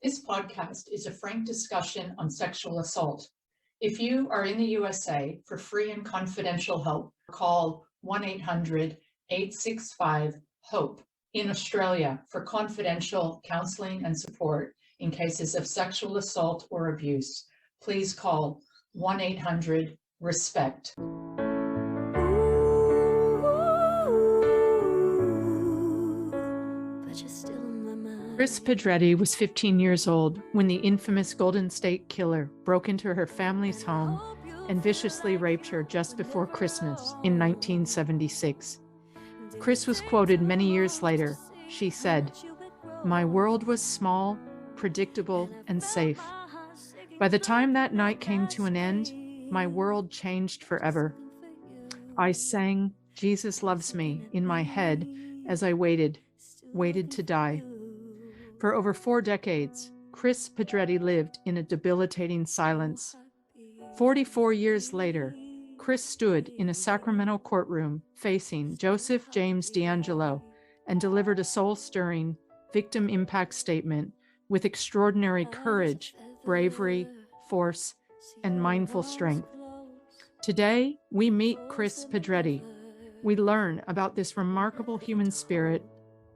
This podcast is a frank discussion on sexual assault. If you are in the USA, for free and confidential help, call 1-800-865-HOPE. In Australia, for confidential counseling and support in cases of sexual assault or abuse, please call 1-800-RESPECT. Kris Pedretti was 15 years old when the infamous Golden State Killer broke into her family's home and viciously raped her just before Christmas in 1976. Kris was quoted many years later. She said, "My world was small, predictable, and safe. By the time that night came to an end, my world changed forever. I sang 'Jesus Loves Me' in my head as I waited to die." For over 4 decades, Kris Pedretti lived in a debilitating silence. 44 years later, Kris stood in a Sacramento courtroom facing Joseph James DeAngelo and delivered a soul-stirring victim impact statement with extraordinary courage, bravery, force, and mindful strength. Today, we meet Kris Pedretti. We learn about this remarkable human spirit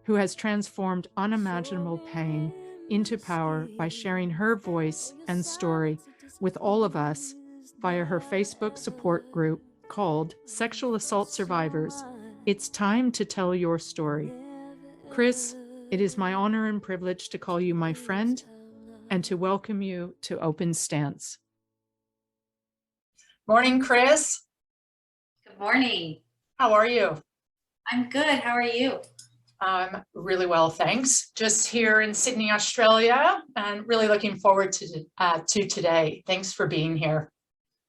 who has transformed unimaginable pain into power by sharing her voice and story with all of us via her Facebook support group called Sexual Assault Survivors. It's time to tell your story. Kris, it is my honor and privilege to call you my friend and to welcome you to Open Stance. Morning, Kris. Good morning. How are you? I'm good. How are you? I'm really well, thanks. Just here in Sydney, Australia, and really looking forward to today. Thanks for being here.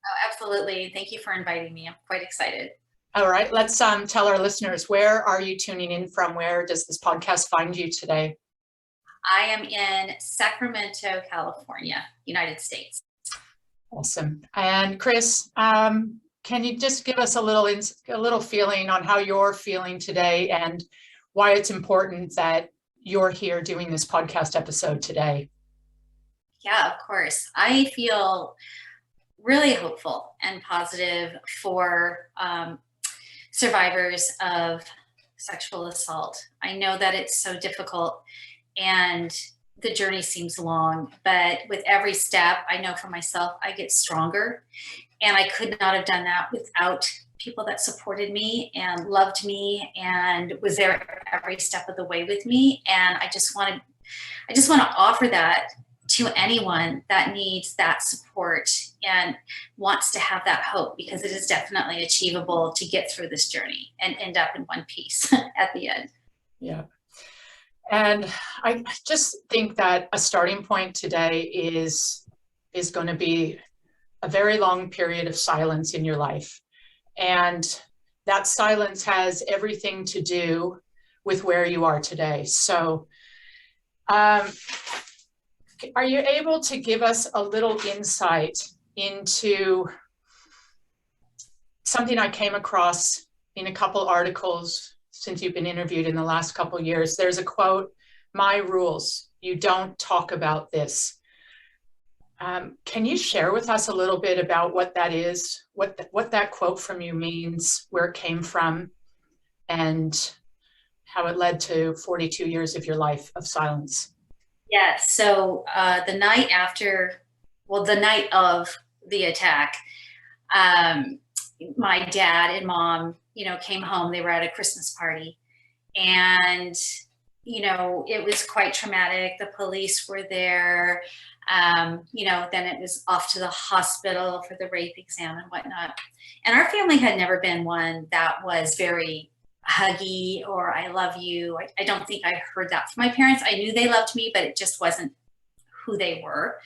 Oh, absolutely. Thank you for inviting me. I'm quite excited. All right, let's tell our listeners, where are you tuning in from? Where does this podcast find you today? I am in Sacramento, California, United States. Awesome. And Kris, can you just give us a little feeling on how you're feeling today and why it's important that you're here doing this podcast episode today? Yeah, of course. I feel really hopeful and positive for survivors of sexual assault. I know that it's so difficult and the journey seems long, but with every step, I know for myself, I get stronger. And I could not have done that without people that supported me and loved me and was there every step of the way with me. And I just want to offer that to anyone that needs that support and wants to have that hope, because it is definitely achievable to get through this journey and end up in one piece at the end. Yeah. And I just think that a starting point today is going to be a very long period of silence in your life. And that silence has everything to do with where you are today. So are you able to give us a little insight into something I came across in a couple articles since you've been interviewed in the last couple of years? There's a quote, "My rules, you don't talk about this." Can you share with us a little bit about what that is, what that quote from you means, where it came from, and how it led to 42 years of your life of silence? Yes. So the night of the attack, my dad and mom, came home. They were at a Christmas party, and it was quite traumatic. The police were there. Then it was off to the hospital for the rape exam and whatnot. And our family had never been one that was very huggy or "I love you." I don't think I heard that from my parents. I knew they loved me, but it just wasn't who they were.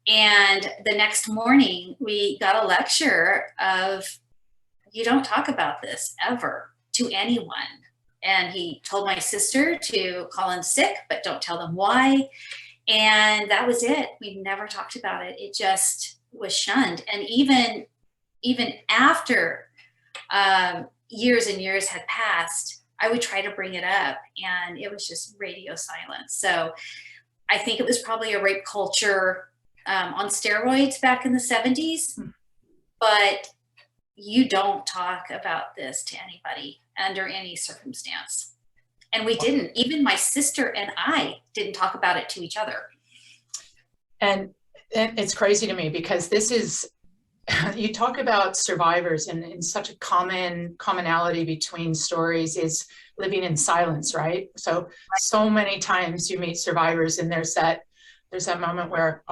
And the next morning we got a lecture of, "You don't talk about this ever to anyone." And he told my sister to call in sick, but don't tell them why. And that was it. We never talked about it. It just was shunned. And even after years and years had passed, I would try to bring it up, and it was just radio silence. So I think it was probably a rape culture on steroids back in the 70s, but you don't talk about this to anybody under any circumstance. And we didn't. Even my sister and I didn't talk about it to each other. And it's crazy to me because this is, you talk about survivors, and such a commonality between stories is living in silence, right? So many times you meet survivors and there's that moment where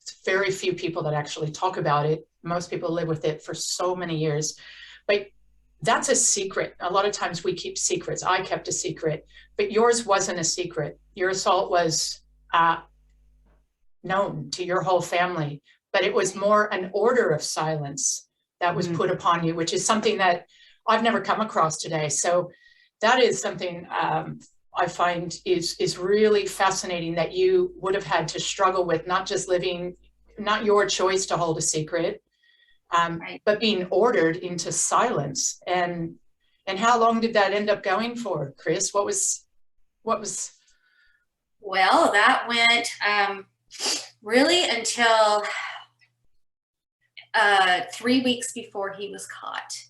it's very few people that actually talk about it. Most people live with it for so many years, but that's a secret. A lot of times we keep secrets. I kept a secret, but yours wasn't a secret. Your assault was known to your whole family, but it was more an order of silence that was put upon you, which is something that I've never come across today. So that is something I find is really fascinating, that you would have had to struggle with, not just living, not your choice to hold a secret, Right. but being ordered into silence. And how long did that end up going for, Kris? What was? Well, that went really until 3 weeks before he was caught,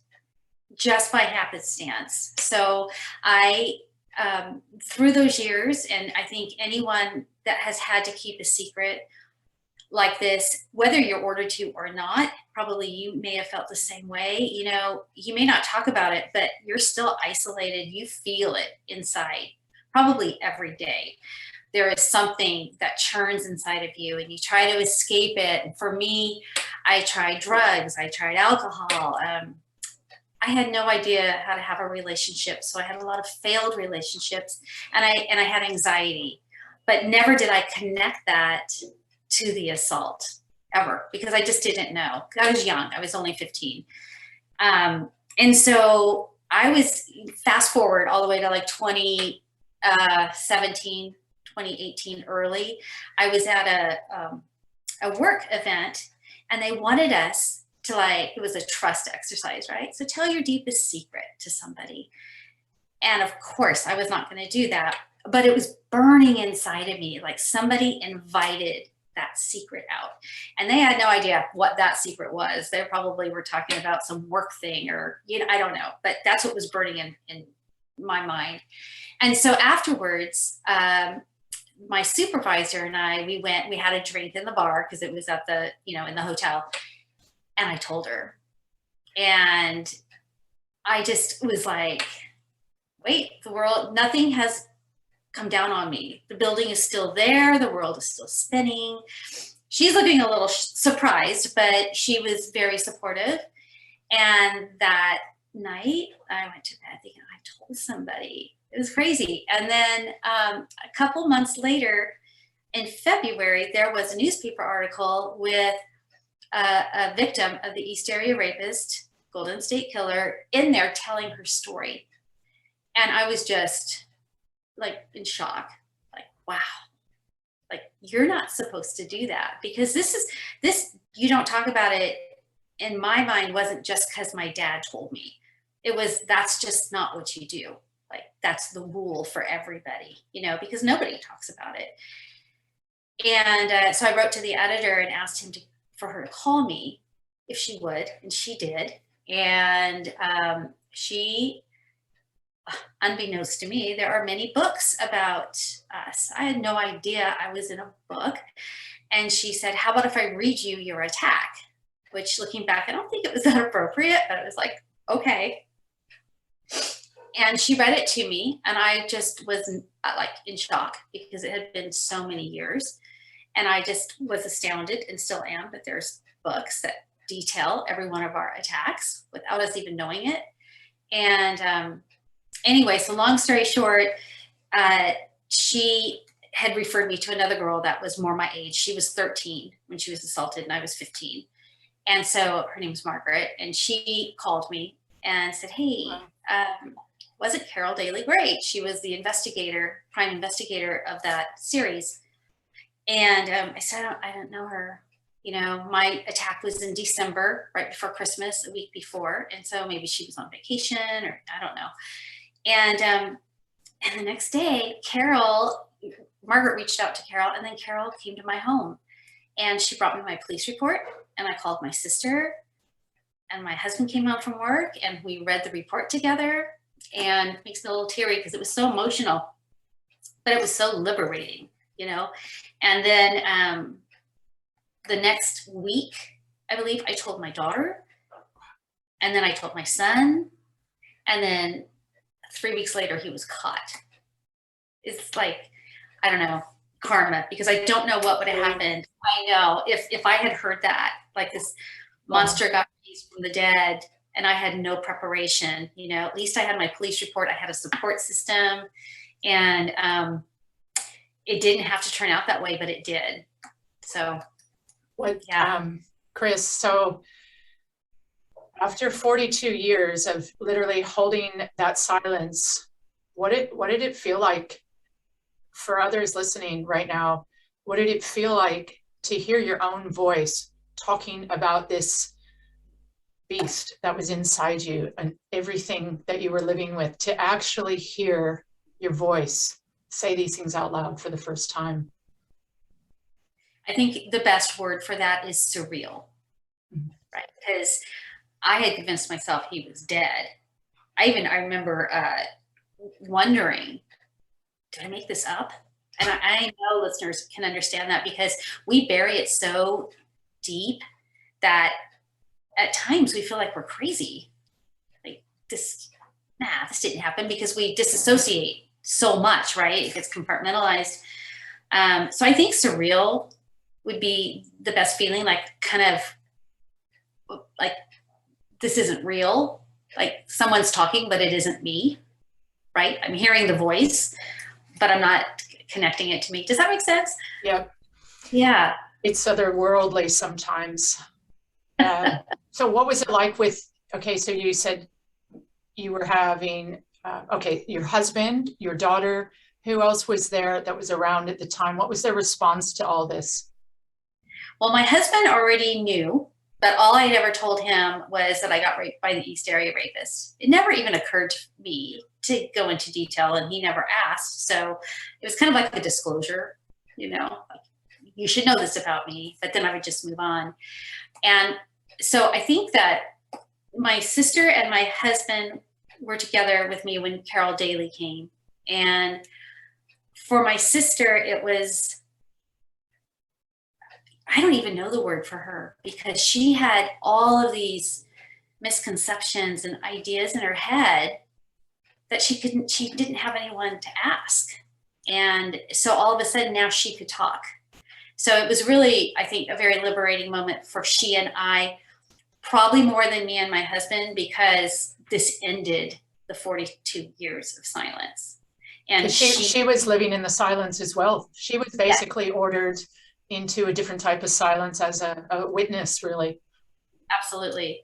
just by happenstance. So I, through those years, and I think anyone that has had to keep a secret like this, whether you're ordered to or not, probably you may have felt the same way. You know, you may not talk about it, but you're still isolated. You feel it inside, probably every day. There is something that churns inside of you and you try to escape it. And for me, I tried drugs, I tried alcohol. I had no idea how to have a relationship. So I had a lot of failed relationships, and I had anxiety, but never did I connect that to the assault ever, because I just didn't know. I was young. I was only 15. And so I was, fast forward all the way to like 2017, 2018 early, I was at a work event, and they wanted us to, like, it was a trust exercise, right? So tell your deepest secret to somebody. And of course, I was not going to do that, but it was burning inside of me. Like somebody invited that secret out, and they had no idea what that secret was. They probably were talking about some work thing, or, you know, I don't know, but that's what was burning in my mind. And so afterwards, my supervisor and I, we had a drink in the bar because it was at the, you know, in the hotel. And I told her, and I just was like, wait, the world, nothing has come down on me. The building is still there. The world is still spinning. She's looking a little surprised, but she was very supportive. And that night I went to bed thinking, I told somebody. It was crazy. And then a couple months later, in February, there was a newspaper article with a victim of the East Area rapist, Golden State Killer, in there telling her story. And I was just like in shock, like, wow, like you're not supposed to do that, because this, you don't talk about it, in my mind, wasn't just because my dad told me. It was, that's just not what you do. Like, that's the rule for everybody, you know, because nobody talks about it. And so I wrote to the editor and asked him for her to call me if she would, and she did. And she, unbeknownst to me, there are many books about us. I had no idea I was in a book. And she said, how about if I read you your attack? Which, looking back, I don't think it was that appropriate, but it was like, okay. And she read it to me, and I just was like in shock, because it had been so many years. And I just was astounded, and still am, that there's books that detail every one of our attacks without us even knowing it. And anyway, so long story short, she had referred me to another girl that was more my age. She was 13 when she was assaulted, and I was 15. And so her name was Margaret, and she called me and said, hey, wasn't Carol Daly great? She was the investigator, prime investigator of that series. And I said, I don't know her. You know, my attack was in December, right before Christmas, a week before. And so maybe she was on vacation, or I don't know. And the next day, Carol Margaret reached out to Carol, and then Carol came to my home, and she brought me my police report, and I called my sister, and my husband came home from work, and we read the report together, and it makes me a little teary because it was so emotional, but it was so liberating, you know? And then the next week, I believe, I told my daughter, and then I told my son, and then 3 weeks later, he was caught. It's like, I don't know, karma, because I don't know what would have happened. I know if I had heard that, like this monster got raised from the dead, and I had no preparation, you know, at least I had my police report, I had a support system, and it didn't have to turn out that way, but it did. So, yeah. Kris, so after 42 years of literally holding that silence, what did it feel like for others listening right now? What did it feel like to hear your own voice talking about this beast that was inside you and everything that you were living with, to actually hear your voice say these things out loud for the first time? I think the best word for that is surreal, right? Because I had convinced myself he was dead. I remember wondering, did I make this up? And I know listeners can understand that, because we bury it so deep that at times we feel like we're crazy. Like this didn't happen, because we disassociate so much, right? It gets compartmentalized. So I think surreal would be the best feeling, like kind of like, this isn't real. Like someone's talking, but it isn't me, right? I'm hearing the voice, but I'm not connecting it to me. Does that make sense? Yeah. Yeah. It's otherworldly sometimes. So what was it like with, okay, so you said you were having, your husband, your daughter, who else was there that was around at the time? What was their response to all this? Well, my husband already knew, but all I'd ever told him was that I got raped by the East Area rapist. It never even occurred to me to go into detail, and he never asked. So it was kind of like a disclosure, you know, like, you should know this about me, but then I would just move on. And so I think that my sister and my husband were together with me when Carol Daly came. And for my sister, it was, I don't even know the word for her, because she had all of these misconceptions and ideas in her head that she didn't have anyone to ask. And so all of a sudden now she could talk. So it was really, I think, a very liberating moment for she and I, probably more than me and my husband, because this ended the 42 years of silence. And she was living in the silence as well. She was basically ordered into a different type of silence as a witness, really. Absolutely.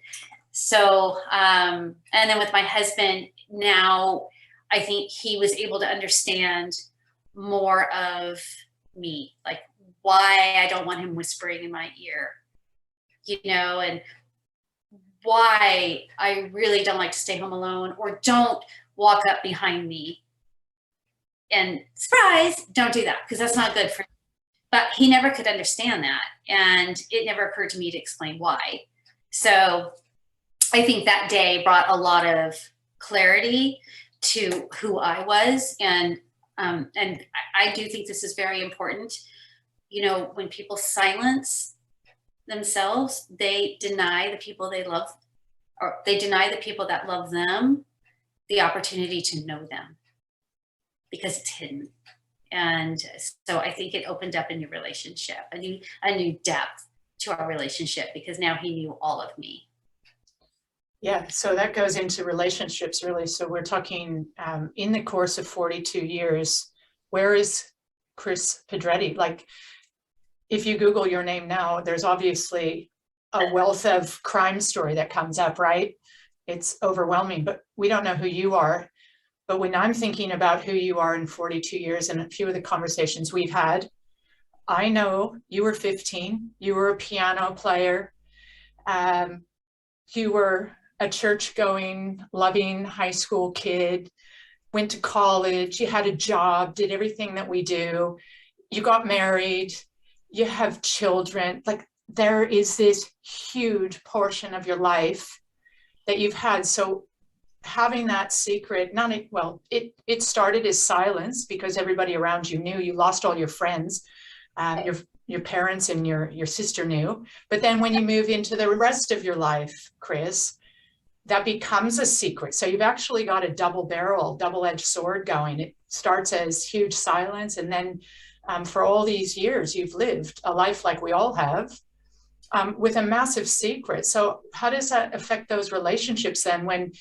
So, and then with my husband now, I think he was able to understand more of me, like why I don't want him whispering in my ear, you know, and why I really don't like to stay home alone, or don't walk up behind me and surprise, don't do that, because that's not good for me. But he never could understand that, and it never occurred to me to explain why. So I think that day brought a lot of clarity to who I was, and I do think this is very important. You know, when people silence themselves, they deny the people they love, or they deny the people that love them the opportunity to know them, because it's hidden. And so I think it opened up a new relationship, a new depth to our relationship, because now he knew all of me. Yeah, so that goes into relationships, really. So we're talking in the course of 42 years, where is Kris Pedretti? Like, if you Google your name now, there's obviously a wealth of crime story that comes up, right? It's overwhelming, but we don't know who you are. But when I'm thinking about who you are in 42 years and a few of the conversations we've had, I know you were 15, you were a piano player, you were a church-going, loving high school kid, went to college, you had a job, did everything that we do, you got married, you have children. Like, there is this huge portion of your life that you've had. So having that secret, it started as silence because everybody around you knew. You lost all your friends, your parents and your sister knew. But then when you move into the rest of your life, Kris, that becomes a secret. So you've actually got a double-edged sword going. It starts as huge silence, and then for all these years, you've lived a life like we all have, with a massive secret. So how does that affect those relationships then when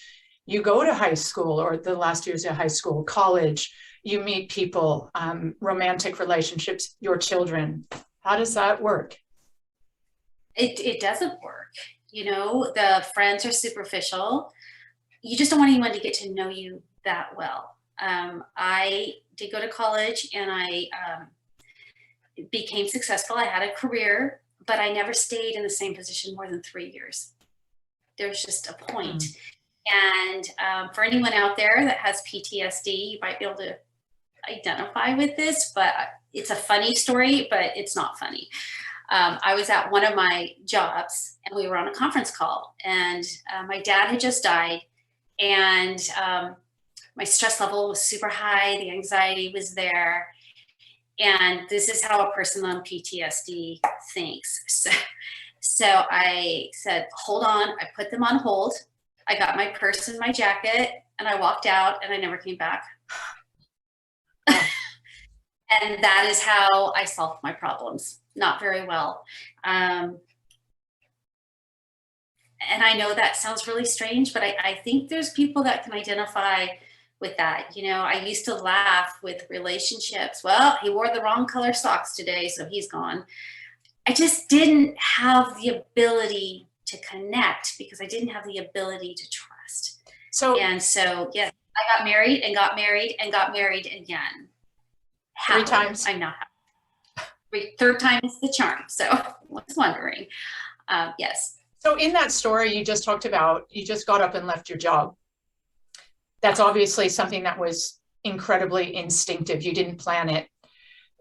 you go to high school or the last years of high school, college, you meet people, romantic relationships, your children? How does that work? It doesn't work. The friends are superficial. You just don't want anyone to get to know you that well. I did go to college and I became successful. I had a career, but I never stayed in the same position more than 3 years. There's just a point. And for anyone out there that has PTSD, you might be able to identify with this, but it's a funny story, but it's not funny. I was at one of my jobs and we were on a conference call, and my dad had just died, and my stress level was super high. The anxiety was there. And this is how a person on PTSD thinks. So I said, hold on. I put them on hold. I got my purse and my jacket and I walked out, and I never came back. And that is how I solved my problems. Not very well. And I know that sounds really strange, but I think there's people that can identify with that. I used to laugh with relationships. Well, he wore the wrong color socks today, so he's gone. I just didn't have the ability to connect because I didn't have the ability to trust. So, yes, I got married and got married and got married again. Happily. 3 times. I'm not happy. Third time is the charm. So I was wondering. Yes. So in that story you just talked about, you just got up and left your job. That's obviously something that was incredibly instinctive. You didn't plan it.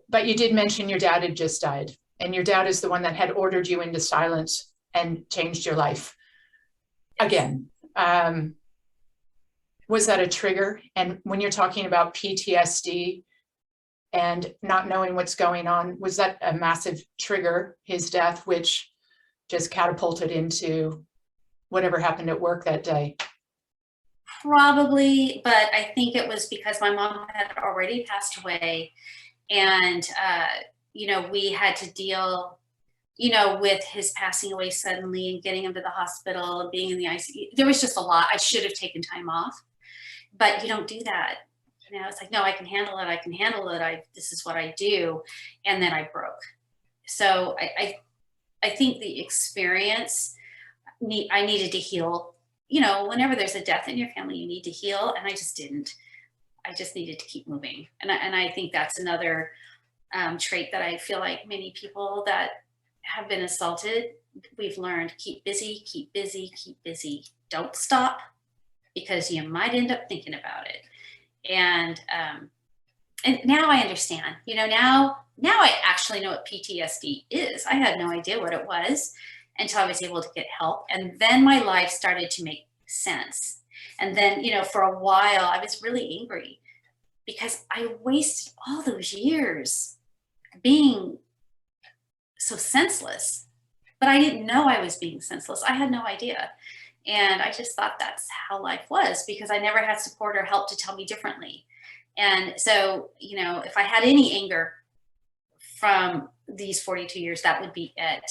But you did mention your dad had just died. And your dad is the one that had ordered you into silence and changed your life. Again, was that a trigger? And when you're talking about PTSD and not knowing what's going on, was that a massive trigger, his death, which just catapulted into whatever happened at work that day? Probably, but I think it was because my mom had already passed away, and we had to deal with his passing away suddenly and getting him to the hospital and being in the ICU. There was just a lot. I should have taken time off, but you don't do that. It's like, no, I can handle it. I can handle it. This is what I do. And then I broke. So I think the experience, I needed to heal. Whenever there's a death in your family, you need to heal. And I just didn't. I just needed to keep moving. And I think that's another trait that I feel like many people that have been assaulted, we've learned: keep busy, keep busy, keep busy. Don't stop, because you might end up thinking about it. And now I understand. Now I actually know what PTSD is. I had no idea what it was until I was able to get help. And then my life started to make sense. And then, for a while I was really angry because I wasted all those years being so senseless, but I didn't know I was being senseless. I had no idea. And I just thought that's how life was, because I never had support or help to tell me differently. And so, if I had any anger from these 42 years, that would be it,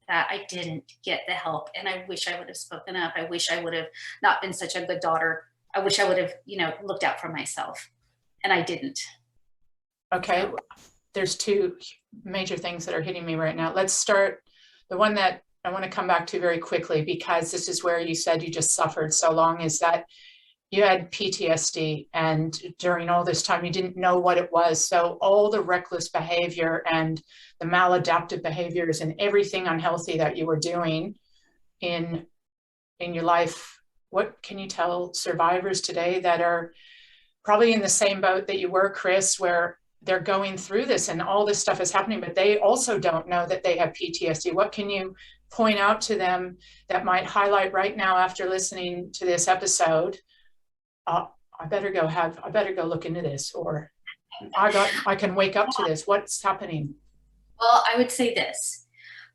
that I didn't get the help. And I wish I would have spoken up. I wish I would have not been such a good daughter. I wish I would have, looked out for myself, and I didn't. Okay. There's 2 major things that are hitting me right now. Let's start the one that I want to come back to very quickly, because this is where you said you just suffered so long, is that you had PTSD, and during all this time you didn't know what it was. So all the reckless behavior and the maladaptive behaviors and everything unhealthy that you were doing in your life, what can you tell survivors today that are probably in the same boat that you were, Kris, where they're going through this and all this stuff is happening, but they also don't know that they have PTSD. What can you point out to them that might highlight right now after listening to this episode? I better go look into this, or I can wake up to this. What's happening? Well, I would say this.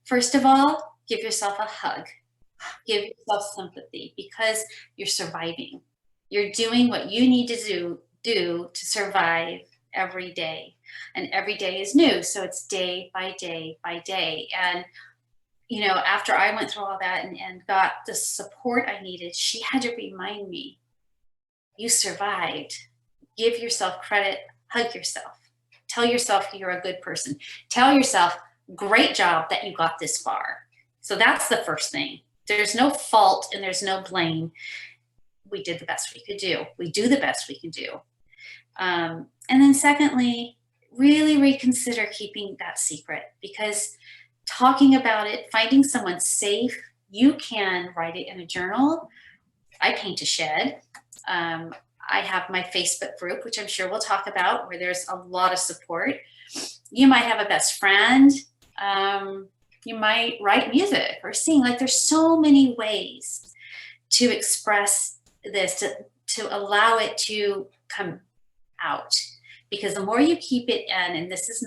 First of all, give yourself a hug. Give yourself sympathy, because you're surviving. You're doing what you need to do to survive every day. And every day is new. So it's day by day by day. And, you know, after I went through all that and got the support I needed, she had to remind me, you survived. Give yourself credit, hug yourself. Tell yourself you're a good person. Tell yourself, great job that you got this far. So that's the first thing. There's no fault and there's no blame. We did the best we could do. We do the best we can do. And then secondly, really reconsider keeping that secret, because talking about it, finding someone safe, you can write it in a journal. I paint a shed. I have my Facebook group, which I'm sure we'll talk about, where there's a lot of support. You might have a best friend. You might write music or sing. Like, there's so many ways to express this, to allow it to come out. Because the more you keep it in, and this is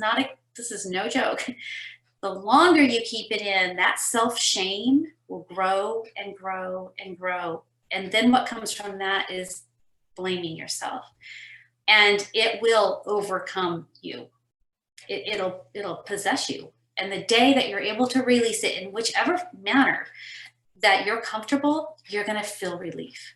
no joke, the longer you keep it in, that self-shame will grow and grow and grow. And then what comes from that is blaming yourself, and it will overcome you. It'll possess you. And the day that you're able to release it in whichever manner that you're comfortable, you're going to feel relief.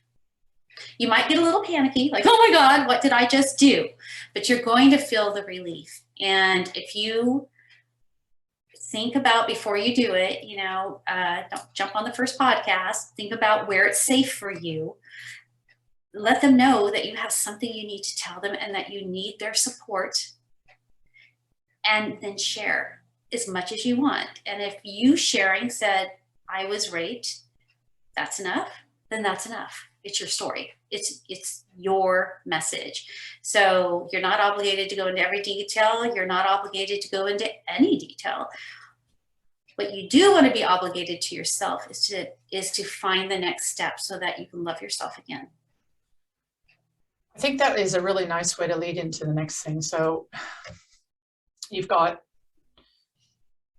You might get a little panicky, like, oh my God, what did I just do? But you're going to feel the relief. And if you think about, before you do it, you know, don't jump on the first podcast, think about where it's safe for you. Let them know that you have something you need to tell them and that you need their support. And then share as much as you want. And if you sharing said, I was raped, that's enough, then that's enough. It's your story. It's your message. So you're not obligated to go into every detail. You're not obligated to go into any detail. What you do want to be obligated to yourself is to find the next step so that you can love yourself again. I think that is a really nice way to lead into the next thing. So you've got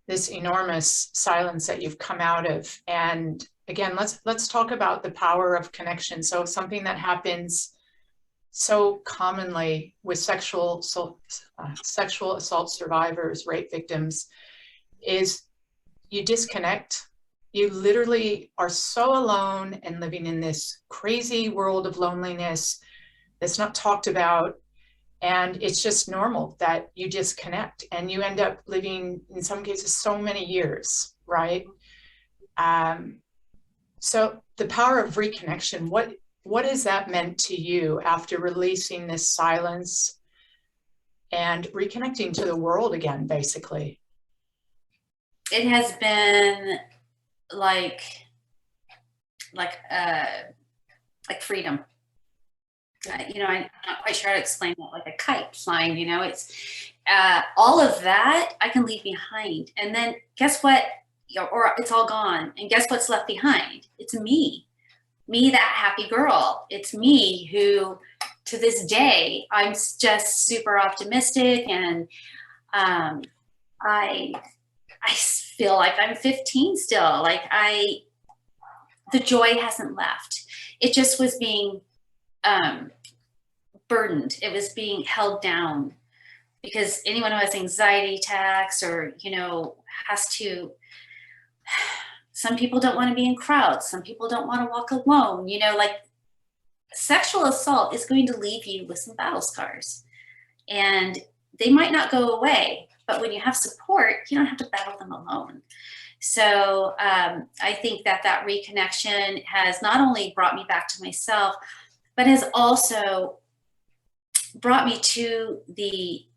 this enormous silence that you've come out of. And again, let's talk about the power of connection. So something that happens so commonly with sexual assault survivors, rape victims, is you disconnect. You literally are so alone and living in this crazy world of loneliness that's not talked about. And it's just normal that you disconnect, and you end up living, in some cases, so many years, right? So the power of reconnection, what has that meant to you after releasing this silence and reconnecting to the world again, basically? It has been like freedom. You know, I'm not quite sure how to explain that, like a kite flying, you know, it's all of that I can leave behind. And then guess what? Or it's all gone. And guess what's left behind? It's me, that happy girl. It's me who, to this day, I'm just super optimistic. And I feel like I'm 15 still. Like the joy hasn't left. It just was being burdened. It was being held down, because anyone who has anxiety attacks, or, you know, some people don't want to be in crowds. Some people don't want to walk alone. You know, like, sexual assault is going to leave you with some battle scars, and they might not go away, but when you have support, you don't have to battle them alone. So I think that reconnection has not only brought me back to myself, but has also brought me to the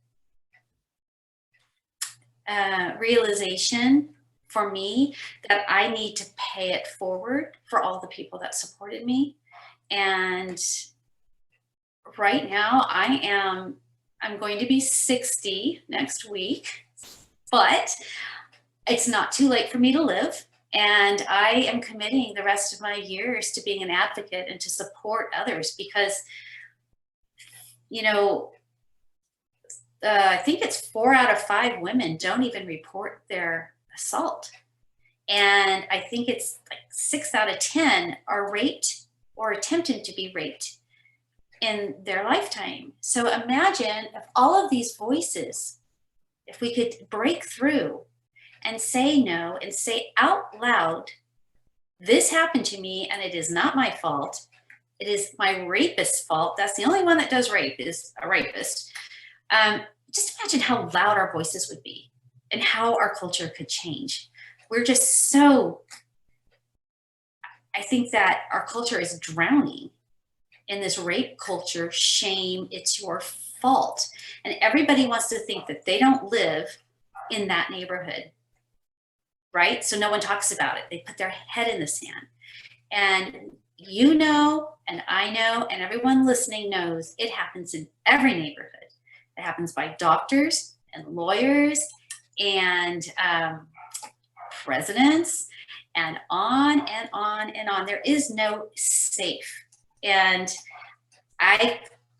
realization for me that I need to pay it forward for all the people that supported me. And right now I'm going to be 60 next week, but it's not too late for me to live. And I am committing the rest of my years to being an advocate and to support others because, you know, I think it's 4 out of 5 women don't even report their assault. And I think it's like 6 out of 10 are raped or attempted to be raped in their lifetime. So imagine if all of these voices, if we could break through and say no and say out loud, this happened to me and it is not my fault. It is my rapist's fault. That's the only one that does rape, is a rapist. Just imagine how loud our voices would be and how our culture could change. We're just so, I think that our culture is drowning in this rape culture, shame, it's your fault. And everybody wants to think that they don't live in that neighborhood, right? So no one talks about it. They put their head in the sand. And you know, and I know, and everyone listening knows it happens in every neighborhood. It happens by doctors and lawyers and presidents and on and on and on. There is no safe. And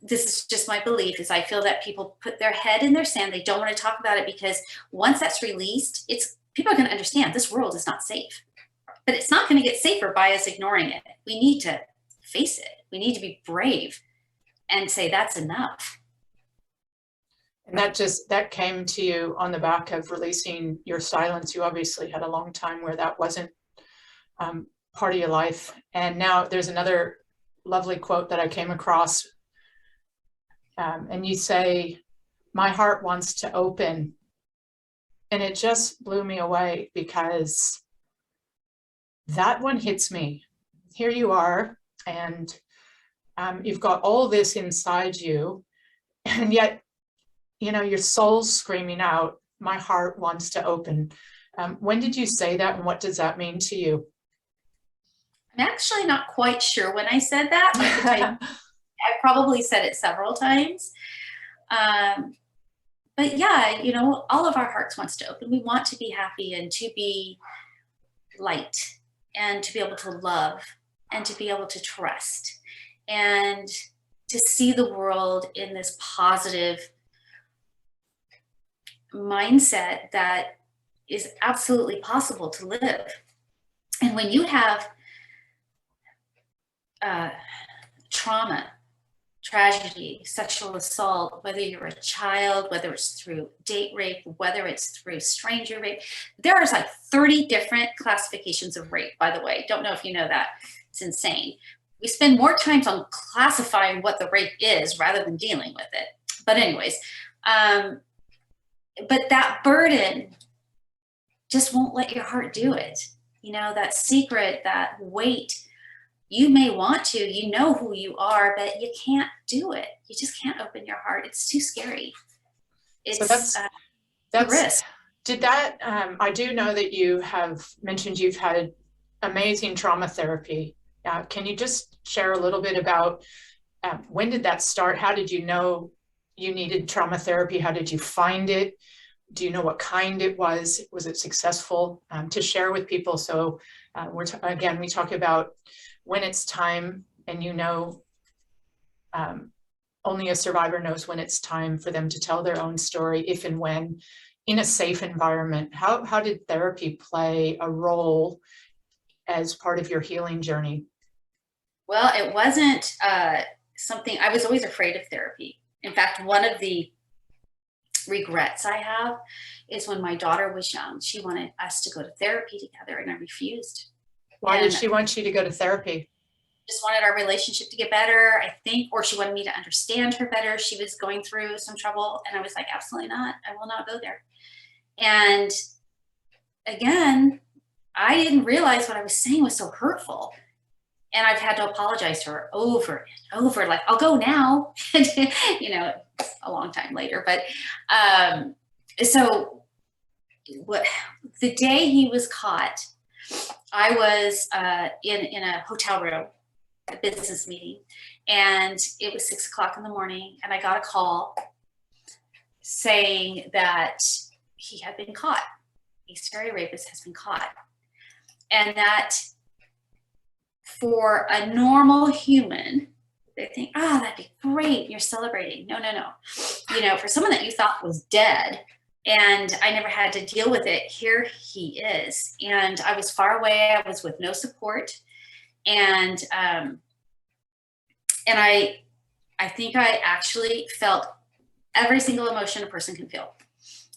this is just my belief, is I feel that people put their head in their sand. They don't want to talk about it because once that's released, people are going to understand this world is not safe. But it's not going to get safer by us ignoring it. We need to face it. We need to be brave and say that's enough. And that came to you on the back of releasing your silence. You obviously had a long time where that wasn't part of your life. And now there's another lovely quote that I came across. And you say, my heart wants to open. And it just blew me away because that one hits me. Here you are, and you've got all this inside you, and yet, you know, your soul's screaming out, my heart wants to open. When did you say that, and what does that mean to you? I'm actually not quite sure when I said that. I probably said it several times. But yeah, you know, all of our hearts wants to open. We want to be happy and to be light and to be able to love and to be able to trust and to see the world in this positive mindset that is absolutely possible to live. And when you have trauma, tragedy, sexual assault, whether you're a child, whether it's through date rape, whether it's through stranger rape, there's like 30 different classifications of rape, by the way. Don't know if you know that. It's insane. We spend more time on classifying what the rape is rather than dealing with it. But anyways, but that burden just won't let your heart do it. You know, that secret, that weight, you may want to, you know who you are, but you can't do it. You just can't open your heart. It's too scary. It's so that's risk. Did that, I do know that you have mentioned you've had amazing trauma therapy. Can you just share a little bit about when did that start? How did you know you needed trauma therapy? How did you find it? Do you know what kind it was? Was it successful? To share with people. So again, we talk about when it's time, and you know, only a survivor knows when it's time for them to tell their own story, if and when, in a safe environment. How did therapy play a role as part of your healing journey? Well, it wasn't something, I was always afraid of therapy. In fact, one of the regrets I have is when my daughter was young, she wanted us to go to therapy together and I refused. Why did she want you to go to therapy? Just wanted our relationship to get better, I think, or she wanted me to understand her better. She was going through some trouble and I was like, absolutely not. I will not go there. And again, I didn't realize what I was saying was so hurtful. And I've had to apologize to her over and over, like, I'll go now, you know, a long time later. But so the day he was caught, I was in a hotel room, a business meeting, And it was 6 o'clock in the morning, and I got a call saying that he had been caught. A serial rapist has been caught. And that for a normal human, they think, oh, that'd be great, you're celebrating. No, no, no. You know, for someone that you thought was dead, and I never had to deal with it, here he is. And I was far away, I was with no support. And I think I actually felt every single emotion a person can feel.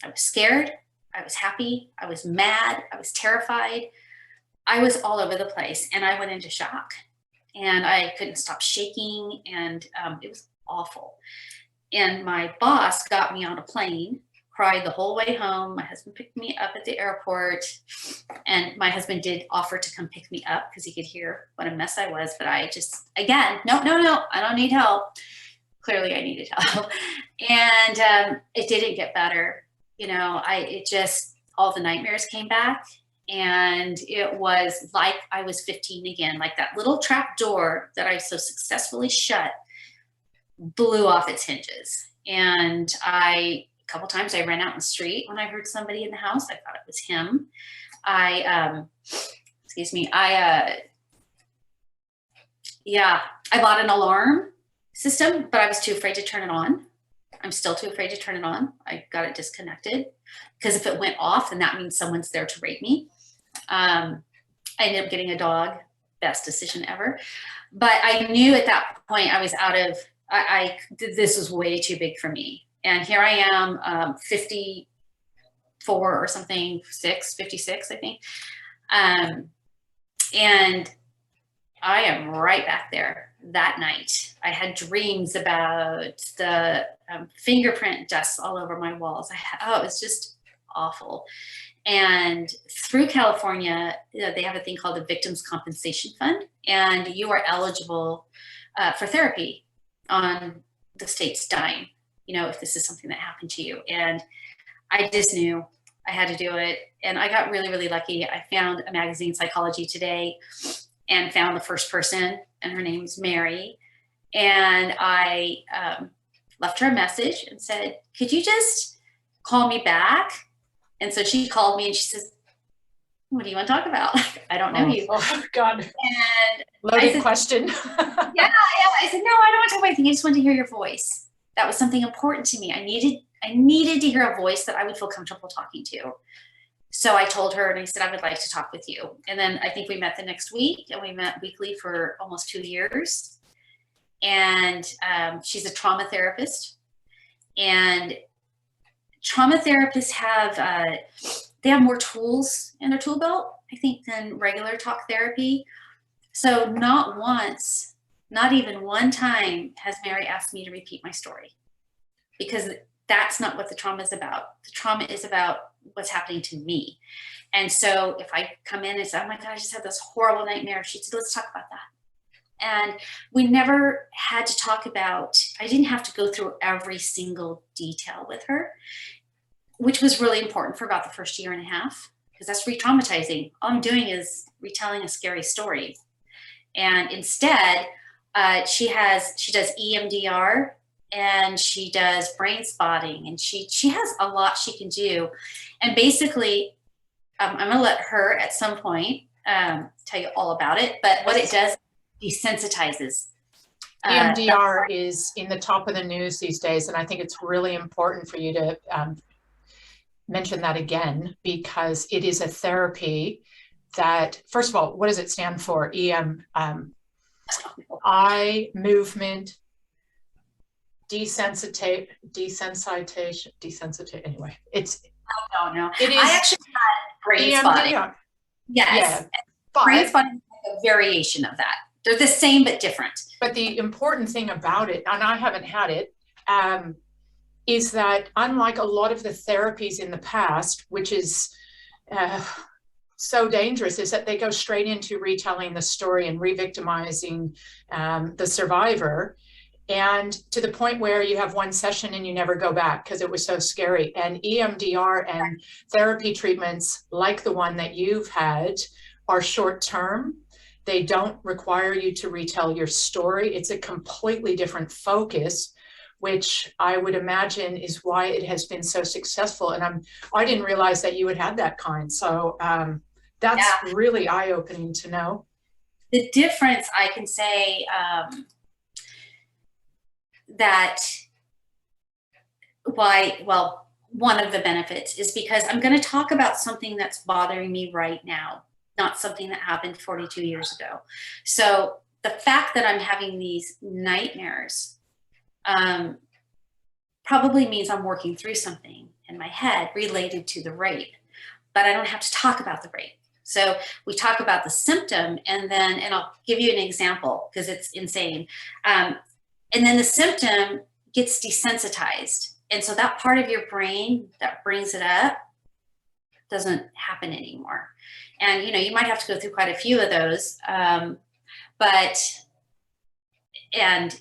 I was scared, I was happy, I was mad, I was terrified. I was all over the place, and I went into shock, and I couldn't stop shaking, and it was awful. And my boss got me on a plane, cried the whole way home. My husband picked me up at the airport, and my husband did offer to come pick me up because he could hear what a mess I was. But I just, again, no, I don't need help. Clearly I needed help. And it didn't get better. You know, it just, all the nightmares came back. And it was like I was 15 again, like that little trap door that I so successfully shut blew off its hinges. And a couple times I ran out in the street when I heard somebody in the house. I thought it was him. I bought an alarm system, but I was too afraid to turn it on. I'm still too afraid to turn it on. I got it disconnected because if it went off, then that means someone's there to rape me. I ended up getting a dog, best decision ever. But I knew at that point I was out of, this was way too big for me. And here I am, 54 or something, 56, I think. And I am right back there that night. I had dreams about the fingerprint dust all over my walls. It was just awful. And through California, they have a thing called the Victims Compensation Fund, and you are eligible for therapy on the state's dime, you know, if this is something that happened to you. And I just knew I had to do it. And I got really, really lucky. I found a magazine, Psychology Today, and found the first person, and her name's Mary. And I left her a message and said, could you just call me back? And so she called me and she says, what do you want to talk about? I don't know you. Oh, God. And loaded question. yeah. I said, no, I don't want to talk about anything. I just want to hear your voice. That was something important to me. I needed to hear a voice that I would feel comfortable talking to. So I told her and I said, I would like to talk with you. And then I think we met the next week, and we met weekly for almost 2 years. And she's a trauma therapist. And trauma therapists they have more tools in their tool belt, I think, than regular talk therapy. So not once, not even one time has Mary asked me to repeat my story, because that's not what the trauma is about. The trauma is about what's happening to me. And so if I come in and say, oh my God, I just had this horrible nightmare, she said, let's talk about that. And we never had to talk about, I didn't have to go through every single detail with her, which was really important for about the first year and a half, because that's re-traumatizing. All I'm doing is retelling a scary story. And instead, she does EMDR, and she does brain spotting, and she has a lot she can do. And basically, I'm going to let her at some point tell you all about it. But what it does, desensitizes. EMDR is in the top of the news these days, and I think it's really important for you to mention that again, because it is a therapy that, first of all, what does it stand for? Eye movement desensitization. Anyway, it's. I don't know. It is. I actually had brain spotting. Yes. Yeah, brain spotting is a variation of that. They're the same but different. But the important thing about it, and I haven't had it, is that unlike a lot of the therapies in the past, which is so dangerous, is that they go straight into retelling the story and re-victimizing the survivor, and to the point where you have one session and you never go back because it was so scary. And EMDR and therapy treatments like the one that you've had are short term. They don't require you to retell your story. It's a completely different focus, which I would imagine is why it has been so successful. And I didn't realize that you had that kind. So that's really eye-opening to know. The difference, I can say that one of the benefits is because I'm going to talk about something that's bothering me right now, not something that happened 42 years ago. So the fact that I'm having these nightmares probably means I'm working through something in my head related to the rape, but I don't have to talk about the rape. So we talk about the symptom, and I'll give you an example because it's insane. And then the symptom gets desensitized. And so that part of your brain that brings it up doesn't happen anymore. And, you might have to go through quite a few of those, and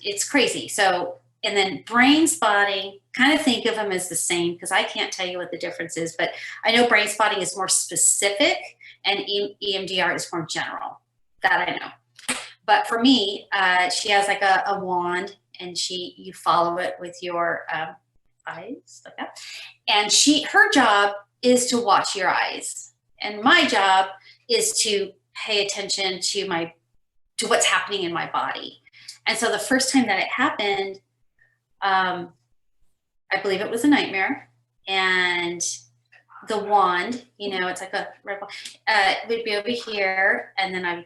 it's crazy. So, and then brain spotting, kind of think of them as the same, because I can't tell you what the difference is, but I know brain spotting is more specific and EMDR is more general. That I know. But for me, she has like a wand, and you follow it with your eyes, like that. And her job is to watch your eyes. And my job is to pay attention to what's happening in my body. And so the first time that it happened, I believe it was a nightmare, and the wand, it's like a red ball, would be over here, and then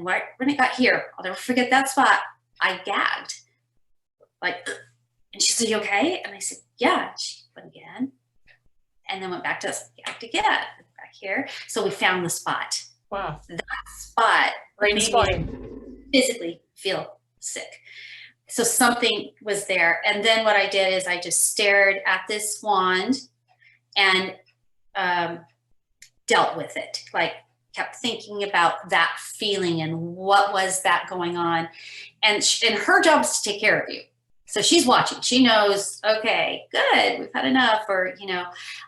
when it got here, I'll never forget that spot, I gagged, like, and she said, "You okay?" And I said, "Yeah." And she went again, and then went back to us, gagged again, back here. So we found the spot. Wow. That spot brain spotting me physically feel sick. So something was there. And then what I did is I just stared at this wand and dealt with it, like kept thinking about that feeling and what was that going on. And her job is to take care of you. So she's watching, she knows, okay, good, we've had enough, or,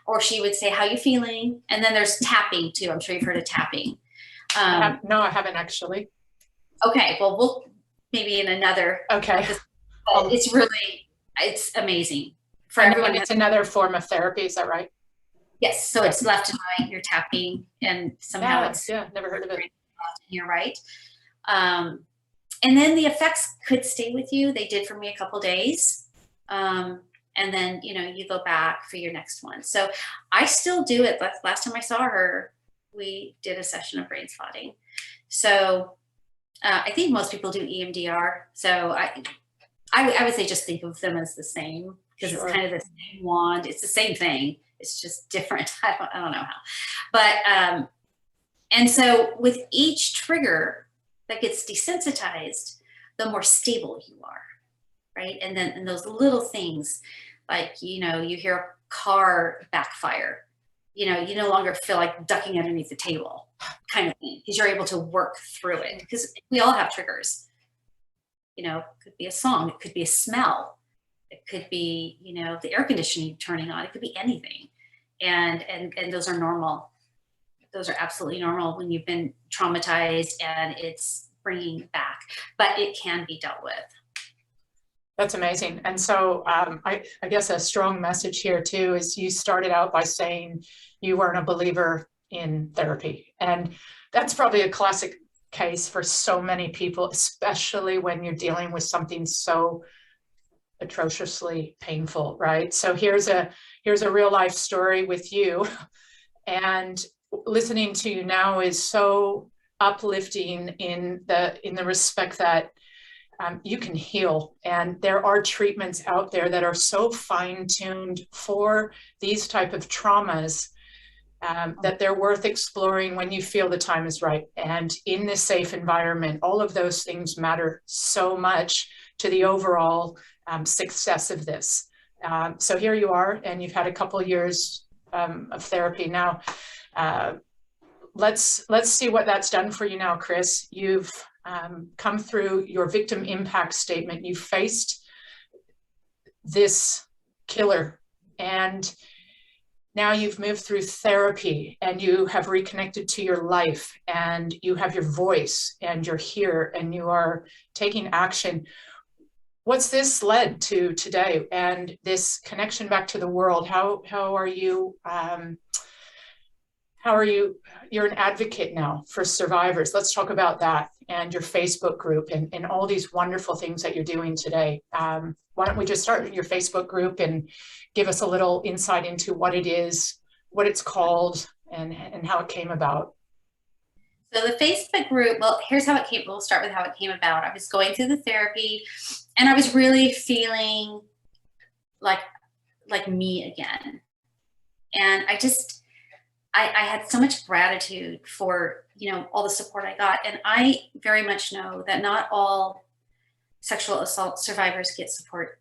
or she would say, "How you feeling?" And then there's tapping too. I'm sure you've heard of tapping. No, I haven't actually. Okay. Well, we'll maybe in another. Okay. But it's amazing for everyone. It's another form of therapy. Is that right? Yes. So it's left and right, you're tapping, and somehow never heard of it. You're right. And then the effects could stay with you. They did for me a couple days. And then, you go back for your next one. So I still do it. Last time I saw her, we did a session of brain spotting. So I think most people do EMDR. So I would say just think of them as the same, because It's kind of the same wand. It's the same thing. It's just different. I don't know how. But, and so with each trigger that gets desensitized, the more stable you are, right? And then those little things, like, you hear a car backfire, you no longer feel like ducking underneath the table kind of thing, because you're able to work through it, because we all have triggers. It could be a song, it could be a smell, it could be, the air conditioning turning on, it could be anything. And those are normal. Those are absolutely normal when you've been traumatized and it's bringing back, but it can be dealt with. That's amazing. And so I guess a strong message here too is you started out by saying you weren't a believer in therapy. And that's probably a classic case for so many people, especially when you're dealing with something so atrociously painful, right? So here's a real life story with you, and listening to you now is so uplifting in the respect that you can heal, and there are treatments out there that are so fine-tuned for these type of traumas that they're worth exploring when you feel the time is right, and in this safe environment. All of those things matter so much to the overall success of this. So here you are, and you've had a couple of years of therapy now. Let's see what that's done for you now, Kris. You've come through your victim impact statement. You faced this killer, and now you've moved through therapy and you have reconnected to your life and you have your voice and you're here and you are taking action. What's this led to today and this connection back to the world? How are you? How are you? You're an advocate now for survivors. Let's talk about that and your Facebook group and all these wonderful things that you're doing today. Why don't we just start with your Facebook group and give us a little insight into what it is, what it's called, and how it came about. So the Facebook group, well, here's how it came. We'll start with how it came about. I was going through the therapy and I was really feeling like me again. And I had so much gratitude for, all the support I got. And I very much know that not all sexual assault survivors get support,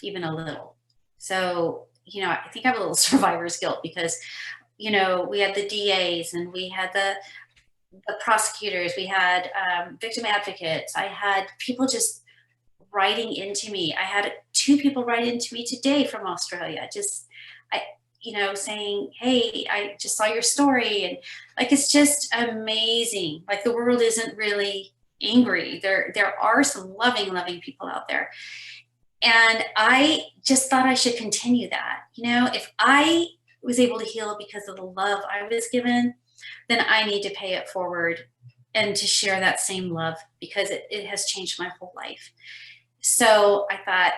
even a little. So, I think I have a little survivor's guilt because, we had the DAs and we had the prosecutors, we had victim advocates. I had people just writing into me. I had 2 people write into me today from Australia, saying, hey, I just saw your story. And it's just amazing. The world isn't really angry. There are some loving people out there. And I just thought I should continue that. If I was able to heal because of the love I was given, then I need to pay it forward and to share that same love because it has changed my whole life. So I thought,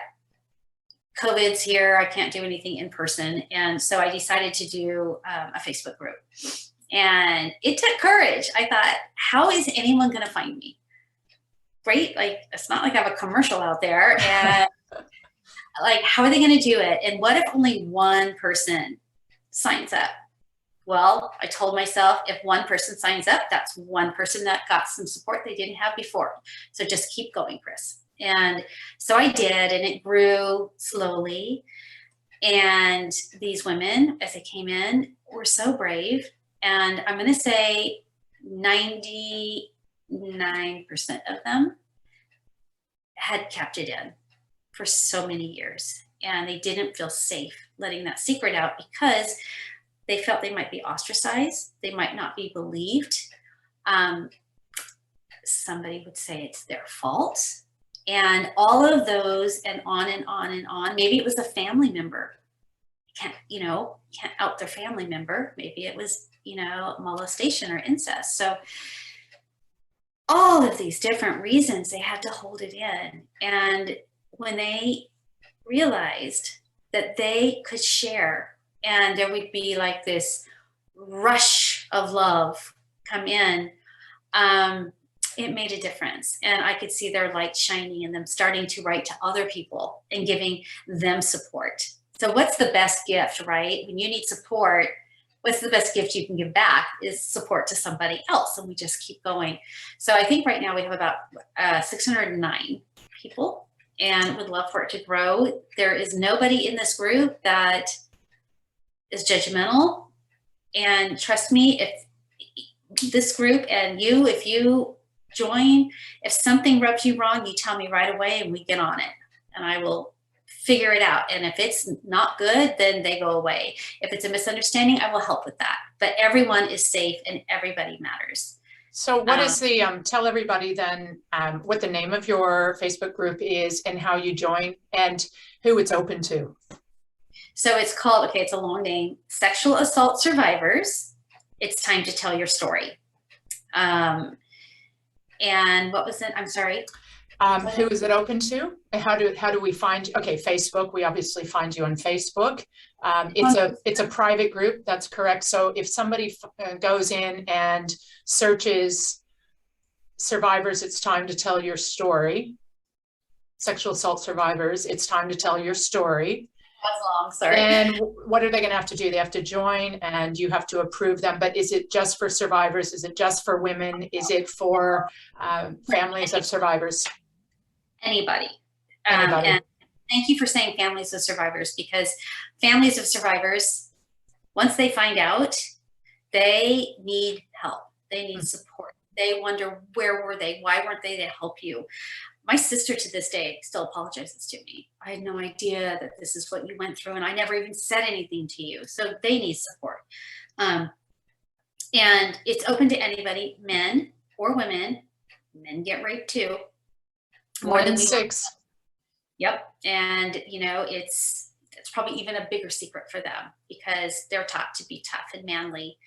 COVID's here, I can't do anything in person. And so I decided to do a Facebook group. And it took courage. I thought, how is anyone going to find me? Right? It's not like I have a commercial out there. And how are they going to do it? And what if only one person signs up? Well, I told myself, if one person signs up, that's one person that got some support they didn't have before. So just keep going, Kris. And so I did, and it grew slowly. And these women, as they came in, were so brave. And I'm going to say 99% of them had kept it in for so many years. And they didn't feel safe letting that secret out because they felt they might be ostracized. They might not be believed. Somebody would say it's their fault. And all of those and on and on and on. Maybe it was a family member. Can't out their family member. Maybe it was, molestation or incest. So all of these different reasons they had to hold it in. And when they realized that they could share and there would be this rush of love come in, it made a difference. And I could see their light shining and them starting to write to other people and giving them support. So what's the best gift, right? When you need support, what's the best gift you can give back is support to somebody else. And we just keep going. So I think right now we have about 609 people and would love for it to grow. There is nobody in this group that is judgmental. And trust me, if this group and if you join, if something rubs you wrong, you tell me right away and we get on it and I will figure it out. And if it's not good, then they go away. If it's a misunderstanding, I will help with that. But everyone is safe and everybody matters. So what is tell everybody then what the name of your Facebook group is and how you join and who it's open to. So it's called, it's a long name, Sexual Assault Survivors. It's time to tell your story. And what was it? I'm sorry. Who is it open to? How do we find you? Okay, Facebook. We obviously find you on Facebook. It's a private group. That's correct. So if somebody goes in and searches survivors, it's time to tell your story. Sexual assault survivors, it's time to tell your story. That's long, sorry. And what are they going to have to do? They have to join and you have to approve them. But is it just for survivors? Is it just for women? Is it for families of survivors? Anybody. Anybody. And thank you for saying families of survivors, because families of survivors, once they find out, they need help. They need support. They wonder, where were they? Why weren't they to help you? My sister to this day still apologizes to me. I had no idea that this is what you went through, and I never even said anything to you. So they need support. And it's open to anybody, men or women. Men get raped too. More than 6. Yep. And, you know, it's probably even a bigger secret for them because they're taught to be tough and manly.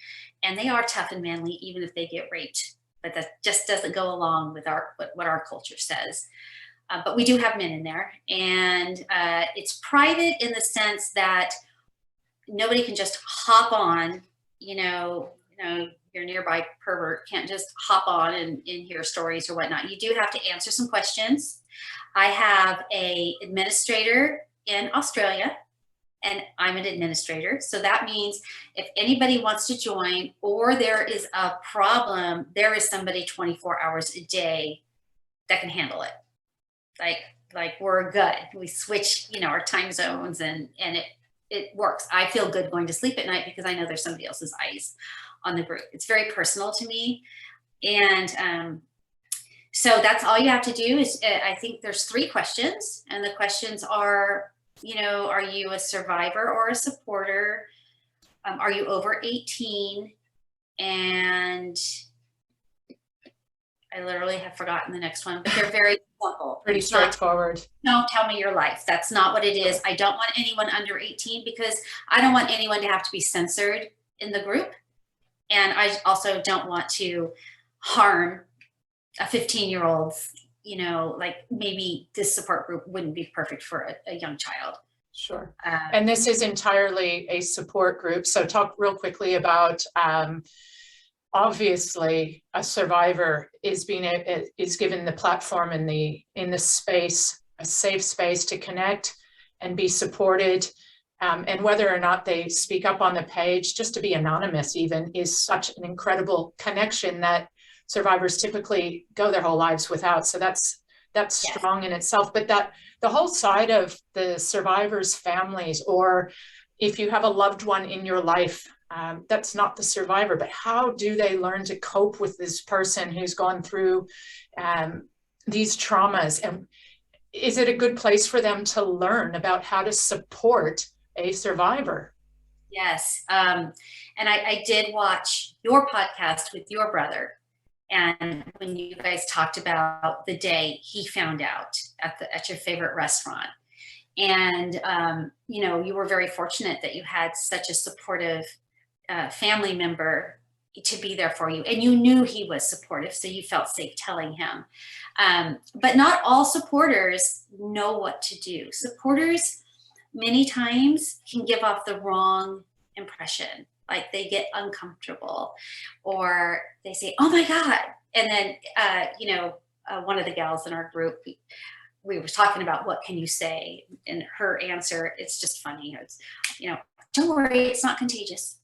And they are tough and manly even if they get raped. But that just doesn't go along with what our culture says. But we do have men in there. And it's private in the sense that nobody can just hop on, you know, your nearby pervert can't just hop on and hear stories or whatnot. You do have to answer some questions. I have an administrator in Australia, and I'm an administrator. So that means if anybody wants to join or there is a problem, there is somebody 24 hours a day that can handle it. Like we're good. We switch, you know, our time zones and it works. I feel good going to sleep at night because I know there's somebody else's eyes on the group. It's very personal to me. And so that's all you have to do is, I think there's 3 questions. And the questions are, you know, are you a survivor or a supporter? Are you over 18? And I literally have forgotten the next one, but they're very simple. Pretty straightforward. Don't tell me your life. That's not what it is. I don't want anyone under 18 because I don't want anyone to have to be censored in the group. And I also don't want to harm a 15-year-old, you know, like maybe this support group wouldn't be perfect for a young child. Sure. And this is entirely a support group. So talk real quickly about, obviously a survivor is given the platform in the space, a safe space to connect and be supported. And whether or not they speak up on the page, just to be anonymous even, is such an incredible connection that survivors typically go their whole lives without. So that's strong in itself. But that the whole side of the survivors' families, or if you have a loved one in your life, that's not the survivor, but how do they learn to cope with this person who's gone through these traumas? And is it a good place for them to learn about how to support a survivor? Yes. And I did watch your podcast with your brother. And when you guys talked about the day he found out at your favorite restaurant, and you know, you were very fortunate that you had such a supportive family member to be there for you, and you knew he was supportive, so you felt safe telling him. But not all supporters know what to do. Supporters many times can give off the wrong impression. Like they get uncomfortable or they say, oh my God. And then, you know, one of the gals in our group, we were talking about what can you say? And her answer, it's just funny. It's, you know, don't worry, it's not contagious.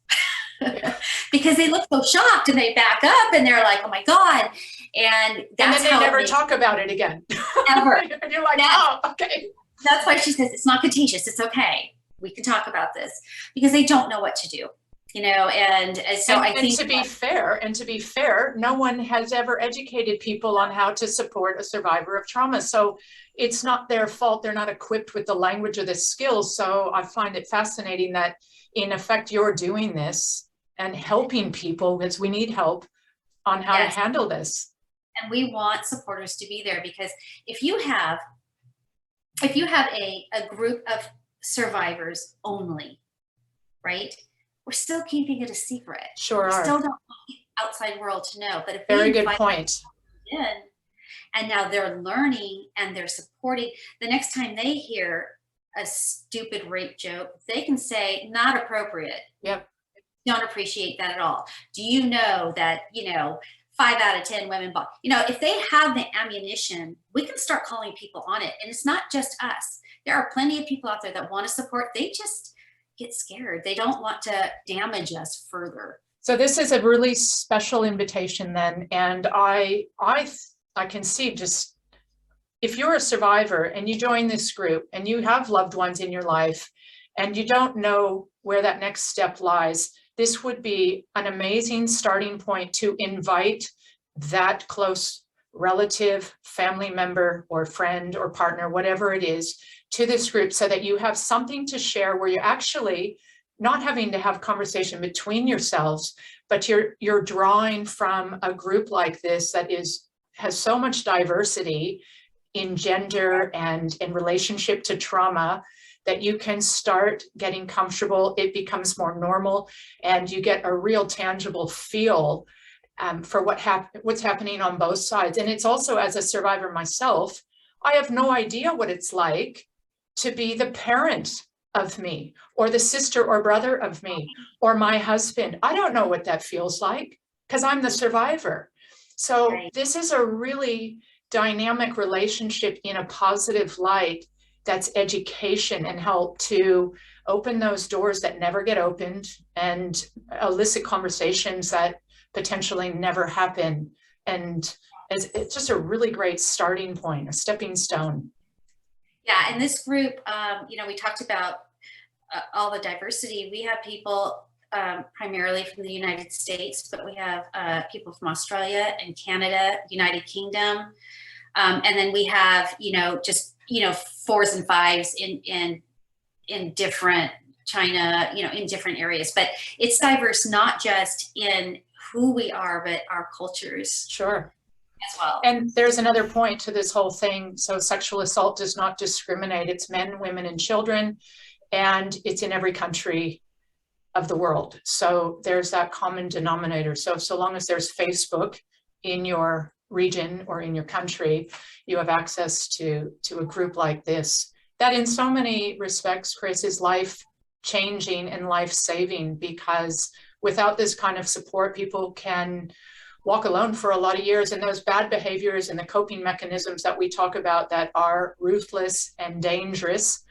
Because they look so shocked and they back up and they're like, oh my God. And that's then they never talk about it again. Ever. And you're like, oh, okay. That's why she says it's not contagious. It's okay. We can talk about this because they don't know what to do, you know, and so I think to be fair, no one has ever educated people on how to support a survivor of trauma. So it's not their fault. They're not equipped with the language or the skills. So I find it fascinating that in effect, you're doing this and helping people because we need help on how to handle this. And we want supporters to be there because if you have a group of survivors only, right? We're still keeping it a secret. Sure. We still don't want the outside world to know. But if very good point. In, and now they're learning and they're supporting, the next time they hear a stupid rape joke, they can say, not appropriate. Yep. Don't appreciate that at all. Do you know that, you know, 5 out of 10 women, you know, if they have the ammunition, we can start calling people on it. And it's not just us. There are plenty of people out there that want to support. They just get scared. They don't want to damage us further. So this is a really special invitation then. And I can see, just if you're a survivor and you join this group and you have loved ones in your life and you don't know where that next step lies, this would be an amazing starting point to invite that close relative, family member, or friend or partner, whatever it is, to this group so that you have something to share where you're actually not having to have conversation between yourselves, but you're drawing from a group like this that has so much diversity in gender and in relationship to trauma, that you can start getting comfortable. It becomes more normal, and you get a real tangible feel for what's happening on both sides. And it's also, as a survivor myself, I have no idea what it's like to be the parent of me, or the sister or brother of me, or my husband. I don't know what that feels like because I'm the survivor. So this is a really dynamic relationship in a positive light. That's education and help to open those doors that never get opened and elicit conversations that potentially never happen. And it's just a really great starting point, a stepping stone. Yeah, in this group, we talked about all the diversity. We have people primarily from the United States, but we have people from Australia and Canada, United Kingdom. And then we have, fours and fives in different China, in different areas. But it's diverse, not just in who we are, but our cultures. Sure. As well. And there's another point to this whole thing. So sexual assault does not discriminate. It's men, women, and children, and it's in every country of the world. So there's that common denominator. So long as there's Facebook in your region or in your country, you have access to a group like this that in so many respects, Kris, is life changing and life saving, because without this kind of support, people can walk alone for a lot of years, and those bad behaviors and the coping mechanisms that we talk about that are ruthless and dangerous